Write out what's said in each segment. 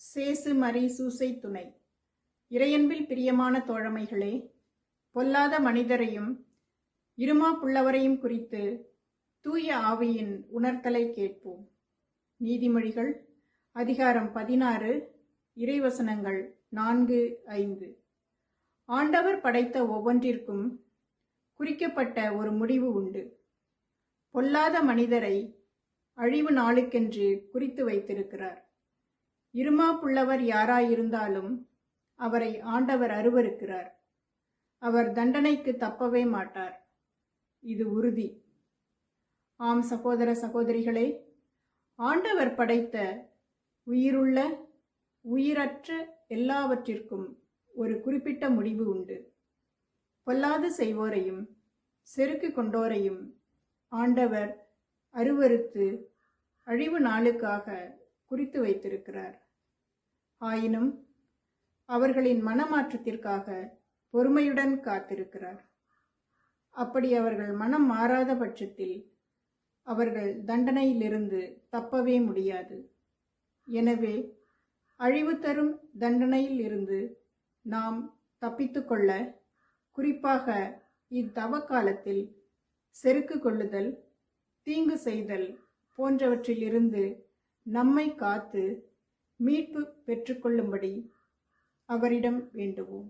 சேசு மரி சூசை துணை. இறையன்பில் பிரியமான தோழமைகளே, பொல்லாத மனிதரையும் இருமா புள்ளவரையும் குறித்து தூய ஆவியின் உணர்த்தலை கேட்போம். நீதிமொழிகள் அதிகாரம் 16 இறைவசனங்கள் 4-5. ஆண்டவர் படைத்த ஒவ்வொன்றிற்கும் குறிக்கப்பட்ட ஒரு முடிவு உண்டு. பொல்லாத மனிதரை அழிவு நாளுக்கென்று குறித்து வைத்திருக்கிறார். இருமா புள்ளவர் யாராயிருந்தாலும் அவரை ஆண்டவர் அருவருக்கிறார். அவர் தண்டனைக்கு தப்பவே மாட்டார். இது உறுதி. ஆம் சகோதர சகோதரிகளே, ஆண்டவர் படைத்த உயிருள்ள உயிரற்ற எல்லாவற்றிற்கும் ஒரு குறிப்பிட்ட முடிவு உண்டு. பொல்லாது செய்வோரையும் செருக்கு கொண்டோரையும் ஆண்டவர் அருவருத்து அழிவு நாளுக்காக குறித்து வைத்திருக்கிறார். ஆயினும் அவர்களின் மனமாற்றத்திற்காக பொறுமையுடன் காத்திருக்கிறார். அப்படி அவர்கள் மனம் மாறாத பட்சத்தில் அவர்கள் தண்டனையிலிருந்து தப்பவே முடியாது. எனவே அழிவு தரும் தண்டனையில் இருந்து நாம் தப்பித்துக்கொள்ள, குறிப்பாக இத்தவ காலத்தில் செருக்கு கொள்ளுதல், தீங்கு செய்தல் போன்றவற்றிலிருந்து நம்மை காத்து மீட்பு பெற்றுக்கொள்ளும்படி அவரிடம் வேண்டுவோம்.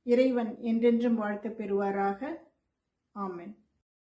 இறைவன் என்றென்றும் வாழ்த்து பெறுவாராக. ஆமென்.